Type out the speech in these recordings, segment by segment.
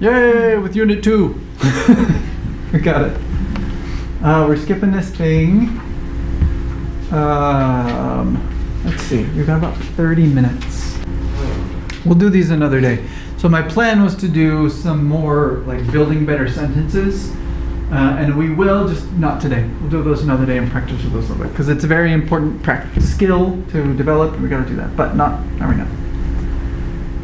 Yay, with Unit 2. We got it. We're skipping this thing. Let's see, we've got about 30 minutes. We'll do these another day. So my plan was to do some more like building better sentences. And we will, just not today. We'll do those another day and practice with those a little bit. Because it's a very important skill to develop. We got to do that, but not right now.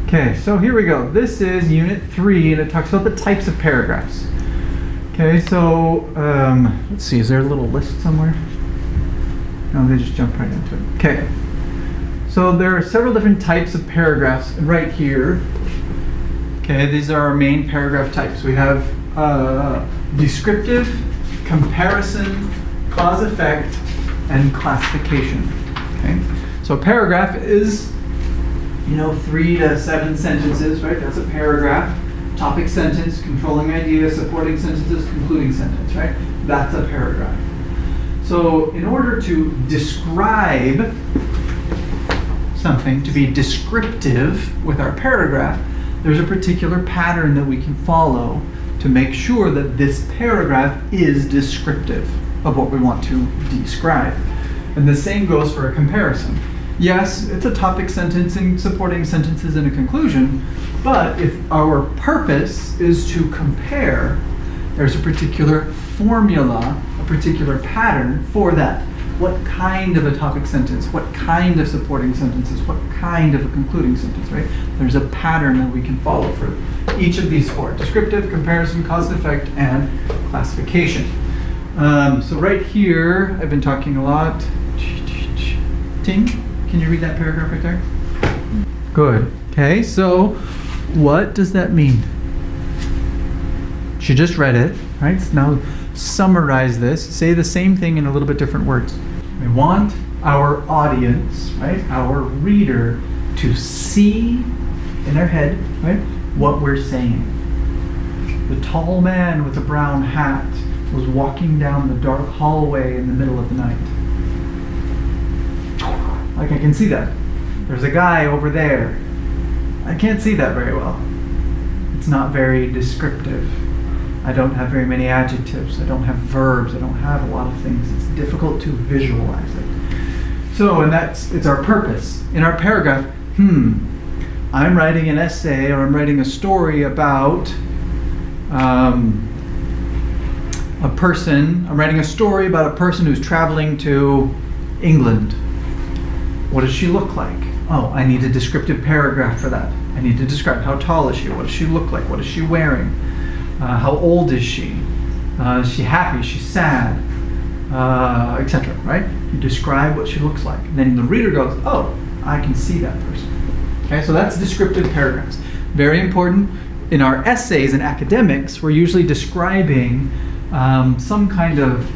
Okay, so here we go. This is Unit 3, and it talks about the types of paragraphs. Okay, so let's see, is there a little list somewhere? No, they just jump right into it. Okay, so there are several different types of paragraphs right here. Okay, these are our main paragraph types. We have descriptive, comparison, cause effect, and classification. Okay, so a paragraph is 3 to 7 sentences, right? That's a paragraph. Topic sentence, controlling idea, supporting sentences, concluding sentence, right? That's a paragraph. So in order to describe something, to be descriptive with our paragraph, there's a particular pattern that we can follow to make sure that this paragraph is descriptive of what we want to describe. And the same goes for a comparison. Yes, it's a topic sentence and supporting sentences and a conclusion, but if our purpose is to compare, there's a particular formula, a particular pattern for that. What kind of a topic sentence, what kind of supporting sentences, what kind of a concluding sentence, right? There's a pattern that we can follow for each of these 4. Descriptive, comparison, cause and effect, and classification. So right here, I've been talking a lot. Ting, can you read that paragraph right there? Good. Okay, so what does that mean? She just read it, right? So now summarize this. Say the same thing in a little bit different words. We want our audience, right, our reader, to see in their head, right, what we're saying. The tall man with a brown hat was walking down the dark hallway in the middle of the night. Like I can see that. There's a guy over there. I can't see that very well. It's not very descriptive. I don't have very many adjectives. I don't have verbs. I don't have a lot of things. It's difficult to visualize it. So, and it's our purpose. In our paragraph, I'm writing an essay or I'm writing a story about a person. I'm writing a story about a person who's traveling to England. What does she look like? Oh, I need a descriptive paragraph for that. I need to describe how tall is she? What does she look like? What is she wearing? How old is she? Is she happy? Is she sad? Etc. Right? You describe what she looks like. And then the reader goes, oh, I can see that person. Okay, so that's descriptive paragraphs. Very important. In our essays and academics, we're usually describing some kind of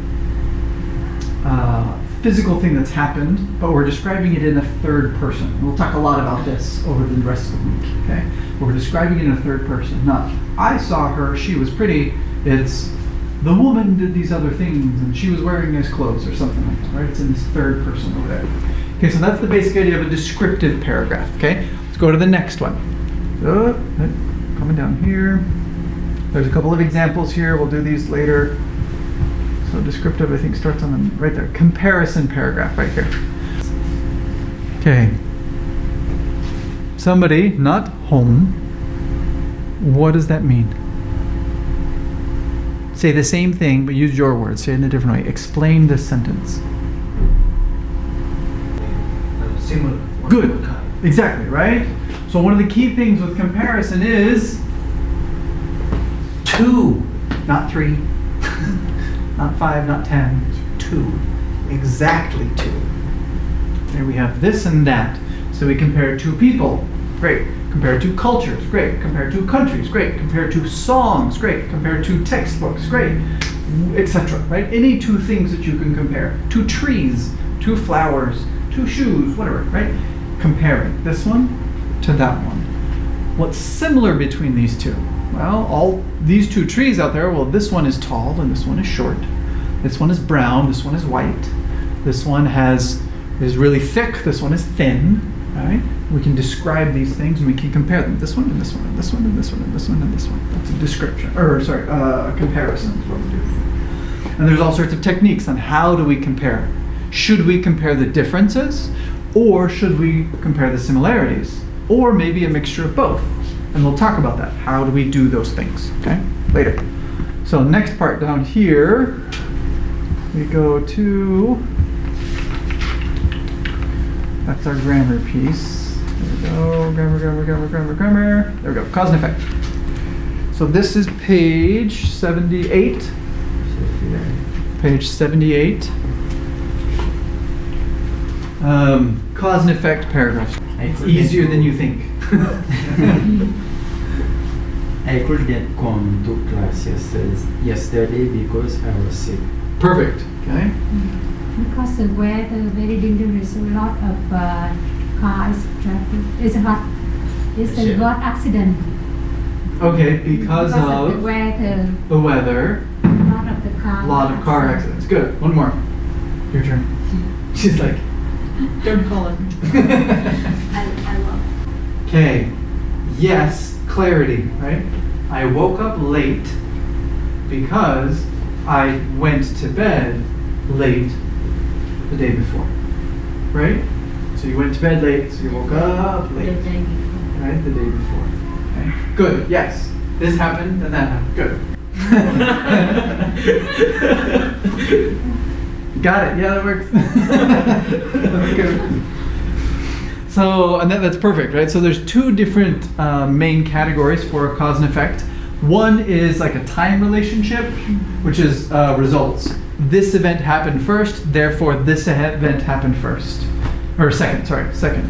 physical thing that's happened, but we're describing it in a third person. We'll talk a lot about this over the rest of the week, okay? We're describing it in a third person. Not, I saw her, she was pretty. It's, the woman did these other things, and she was wearing nice clothes, or something like that, right? It's in this third person over there. Okay, so that's the basic idea of a descriptive paragraph, okay? Let's go to the next one. Coming down here. There's a couple of examples here. We'll do these later. So descriptive, I think, starts on the right there. Comparison paragraph right here. Okay. Somebody, not home. What does that mean? Say the same thing, but use your words. Say it in a different way. Explain this sentence. Good. Exactly, right? So one of the key things with comparison is 2, not 3. Not 5, not 10, 2. Exactly 2. There we have this and that. So we compare 2 people. Great. Compare 2 cultures. Great. Compare 2 countries. Great. Compare 2 songs. Great. Compare 2 textbooks. Great. Etc. Right? Any 2 things that you can compare. 2 trees. 2 flowers. 2 shoes. Whatever. Right? Comparing this one to that one. What's similar between these 2? Well, all these 2 trees out there, well, this one is tall and this one is short. This one is brown, this one is white. This one is really thick, this one is thin. right? We can describe these things and we can compare them. This one and this one and this one and this one and this one and this one. That's a description, or sorry, a comparison is what we do. And there's all sorts of techniques on how do we compare. Should we compare the differences, or should we compare the similarities, or maybe a mixture of both? And we'll talk about that. How do we do those things, okay? Later. So next part down here, we go to, that's our grammar piece. There we go, grammar. There we go, cause and effect. So this is page 78. Page 78. Cause and effect paragraphs. It's easier than you think. I couldn't come to class yesterday because I was sick. Perfect. Okay. Because the weather very dangerous, a lot of cars traffic. It's hot. It's a lot accident. Okay, because of of the weather. A lot of car accidents. Good. One more. Your turn. She's like, don't call it. I love. Okay. Yes, clarity, right? I woke up late because I went to bed late the day before. Right? So you went to bed late, so you woke up late. Right? The day before. Okay. Good. Yes. This happened and that happened. Good. Got it. Yeah, that works. Okay. So, and that's perfect, right? So there's two different main categories for cause and effect. One is like a time relationship, which is results. This event happened first, therefore this event happened first. Or second, sorry, second.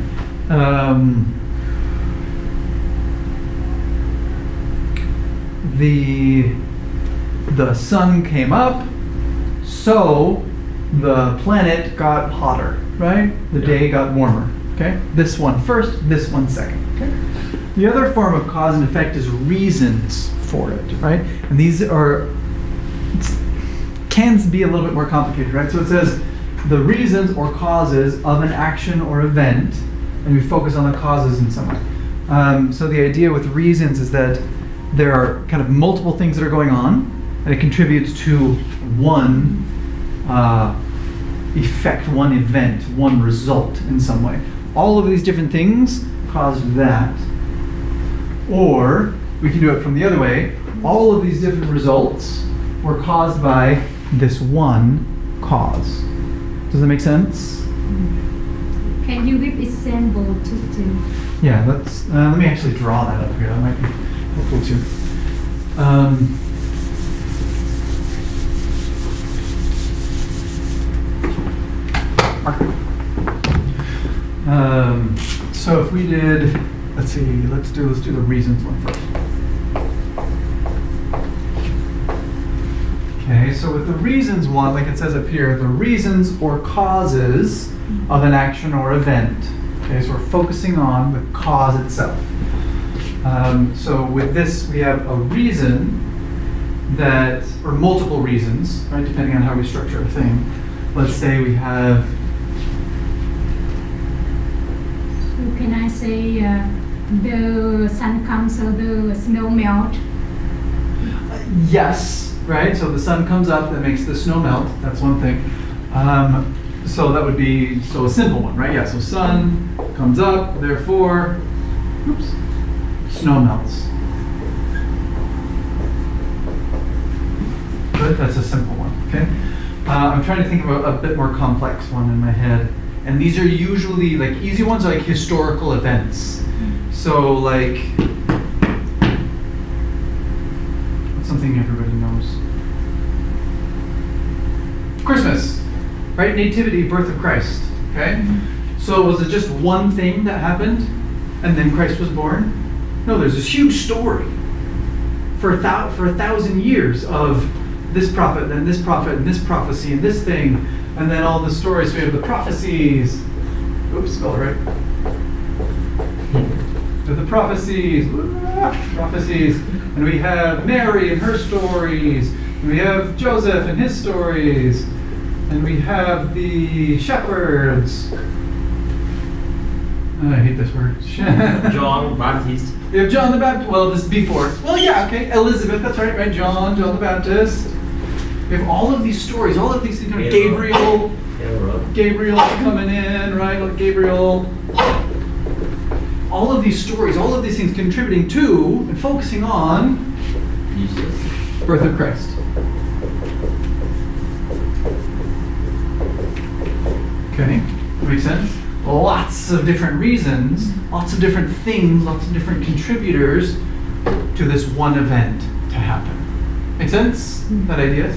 The sun came up, so the planet got hotter, right? The day got warmer, okay? This one first, this one second, okay? The other form of cause and effect is reasons for it, right? And these can be a little bit more complicated, right? So it says the reasons or causes of an action or event, and we focus on the causes in some way. So the idea with reasons is that there are kind of multiple things that are going on, and it contributes to one effect, one event, one result in some way. All of these different things caused that. Or we can do it from the other way. All of these different results were caused by this one cause. Does that make sense? Can you give example to? Yeah, let's. Let me actually draw that up here. That might be helpful too. So if we did, let's see, let's do the reasons one first. Okay, so with the reasons one, like it says up here, the reasons or causes of an action or event. Okay, so we're focusing on the cause itself. So with this, we have a reason that, or multiple reasons, right, depending on how we structure a thing. Let's say we have. So can I say the sun comes, so the snow melt? Yes, right? So the sun comes up, that makes the snow melt. That's one thing. So that would be a simple one, right? Yeah, so sun comes up, therefore, snow melts. Good, that's a simple one, okay? I'm trying to think of a bit more complex one in my head. And these are usually, like, easy ones are like historical events. So like, what's something everybody knows? Christmas, right? Nativity, birth of Christ, okay? So was it just one thing that happened and then Christ was born? No, there's this huge story for a 1,000 years of this prophet, and this prophet, and this prophecy, and this thing, and then all the stories. So we have the prophecies. Oops, spell it right. The prophecies, and we have Mary and her stories, and we have Joseph and his stories, and we have the shepherds. I hate this word. John Baptist. You have John the Baptist. Well, this is before. Well, yeah, okay. Elizabeth, that's right, right? John the Baptist. We have all of these stories, all of these things. Gabriel coming in, right? Like Gabriel. All of these stories, all of these things contributing to and focusing on birth of Christ. Okay, that makes sense? Lots of different reasons, lots of different things, lots of different contributors to this one event to happen. Make sense? That idea?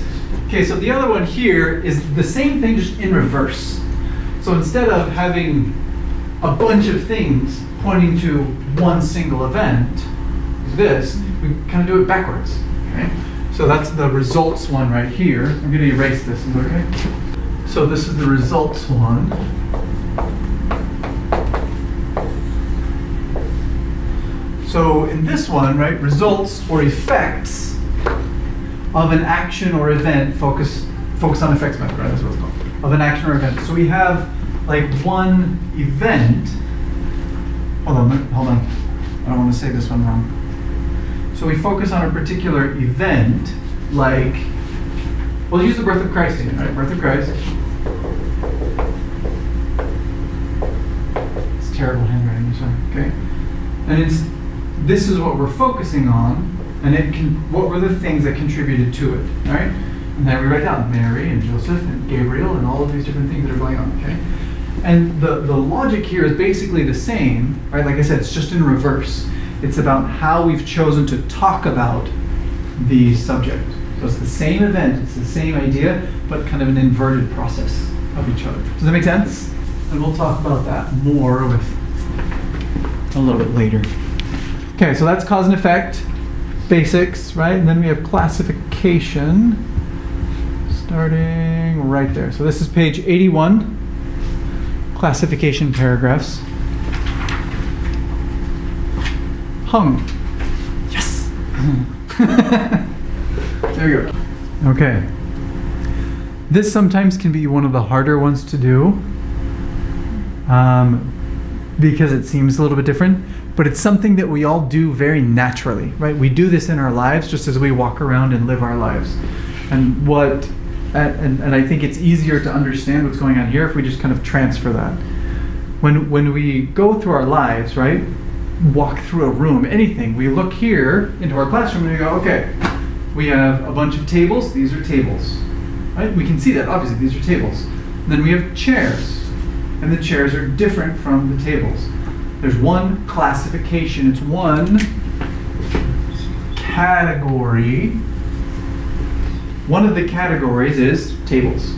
Okay, so the other one here is the same thing, just in reverse. So instead of having a bunch of things pointing to one single event, this, we kind of do it backwards. Okay? So that's the results one right here. I'm going to erase this, is that okay? So this is the results one. So in this one, right, results or effects of an action or event, focus on effects method, right? That's what it's called. Of an action or event. So we have like one event. Hold on. I don't want to say this one wrong. So we focus on a particular event, like, we'll use the birth of Christ again, right? Birth of Christ. It's terrible handwriting, sorry. Okay. And this is what we're focusing on, and what were the things that contributed to it, right? And then we write down Mary and Joseph and Gabriel and all of these different things that are going on, okay? And the logic here is basically the same, right? Like I said, it's just in reverse. It's about how we've chosen to talk about the subject. So it's the same event, it's the same idea, but kind of an inverted process of each other. Does that make sense? And we'll talk about that more with a little bit later. Okay, so that's cause and effect, basics, right? And then we have classification, starting right there. So this is page 81, classification paragraphs. Hung. Yes! There you go. Okay. This sometimes can be one of the harder ones to do because it seems a little bit different, but it's something that we all do very naturally, right? We do this in our lives just as we walk around and live our lives. And I think it's easier to understand what's going on here if we just kind of transfer that. When we go through our lives, right? Walk through a room, anything, we look here into our classroom and we go, okay, we have a bunch of tables, these are tables, right? We can see that, obviously, these are tables. And then we have chairs, and the chairs are different from the tables. There's one classification, it's one category. One of the categories is tables,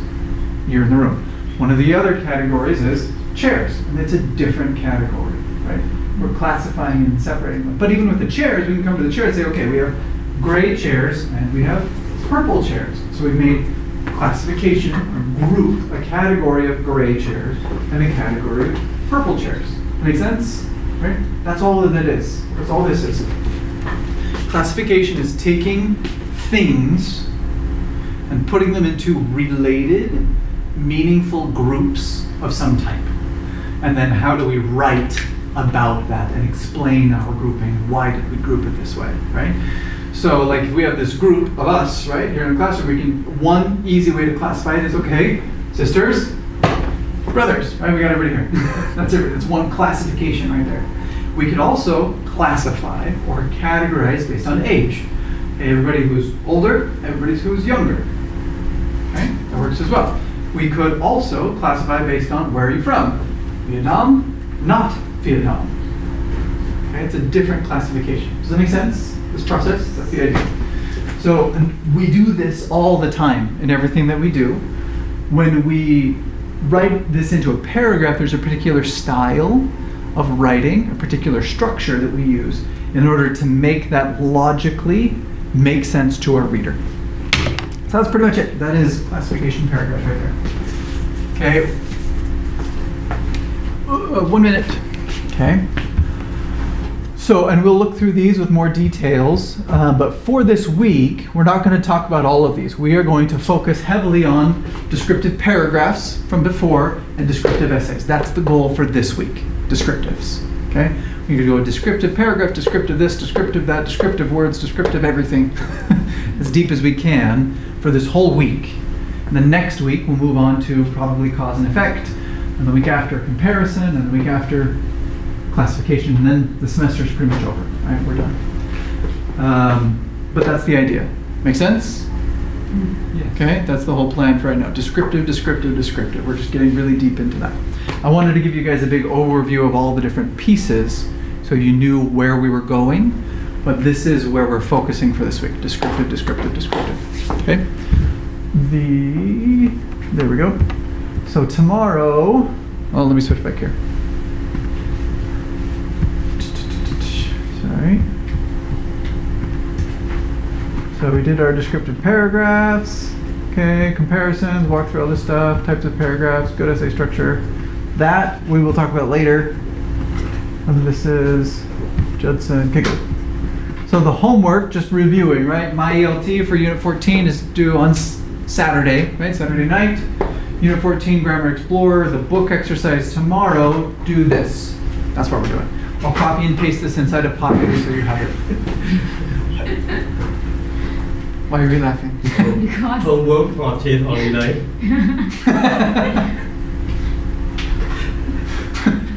here in the room. One of the other categories is chairs, and it's a different category, right? We're classifying and separating them. But even with the chairs, we can come to the chairs and say, okay, we have gray chairs and we have purple chairs. So we've made classification, a group, a category of gray chairs and a category of purple chairs. Make sense? Right? That's all that it is. That's all this is. Classification is taking things and putting them into related, meaningful groups of some type. And then how do we write about that and explain our grouping? Why did we group it this way, right? So like if we have this group of us, right, here in the classroom, one easy way to classify it is, okay, sisters, brothers, right? We got everybody here. That's it. It's one classification right there. We could also classify or categorize based on age. Okay, everybody who's older, everybody who's younger. Okay, that works as well. We could also classify based on where are you from? Vietnam, not Vietnam. Okay, it's a different classification. Does that make sense? This process, that's the idea. So and we do this all the time in everything that we do. When we write this into a paragraph, there's a particular style of writing, a particular structure that we use in order to make that logically make sense to our reader. So that's pretty much it. That is classification paragraph right there. Okay. 1 minute. Okay. So, and we'll look through these with more details, but for this week, we're not going to talk about all of these. We are going to focus heavily on descriptive paragraphs from before and descriptive essays. That's the goal for this week. descriptives. Okay? You could go descriptive paragraph, descriptive this, descriptive that, descriptive words, descriptive everything, as deep as we can for this whole week. And then next week we'll move on to probably cause and effect, and the week after comparison, and the week after classification, and then the semester's pretty much over. All right, we're done. But that's the idea. Make sense? Yes. Okay, that's the whole plan for right now. Descriptive, descriptive, descriptive. We're just getting really deep into that. I wanted to give you guys a big overview of all the different pieces so you knew where we were going, but this is where we're focusing for this week. Descriptive, descriptive, descriptive. Okay? There we go. So tomorrow, oh, let me switch back here. Sorry. So we did our descriptive paragraphs, okay, comparisons, walk through all this stuff, types of paragraphs, good essay structure. That we will talk about later. And this is Judson. Okay, good. So the homework, just reviewing, right? My ELT for Unit 14 is due on Saturday, right? Saturday night. Unit 14, Grammar Explorer, the book exercise tomorrow, do this. That's what we're doing. I'll copy and paste this inside a pocket so you have it. Why are you laughing? Because Homework for change holiday.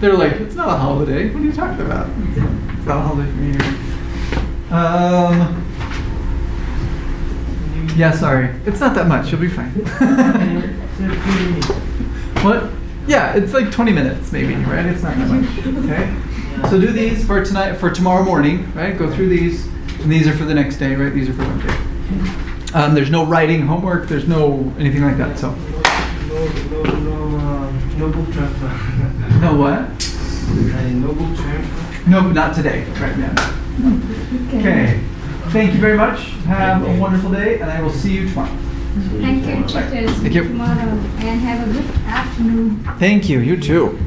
They're like, it's not a holiday. What are you talking about? It's not a holiday for me either. Yeah, sorry. It's not that much. You'll be fine. What? Yeah, it's like 20 minutes maybe, right? It's not that much. Okay? So do these for tonight, for tomorrow morning, right? Go through these. And these are for the next day, right? These are for one day. There's no writing homework. There's no anything like that. So. No book transfer. No what? No book transfer. No, not today. Right now. Okay. Thank you very much. Have a wonderful day, and I will see you tomorrow. thank you, teachers. Thank you. Tomorrow, and have a good afternoon. Thank you. You too.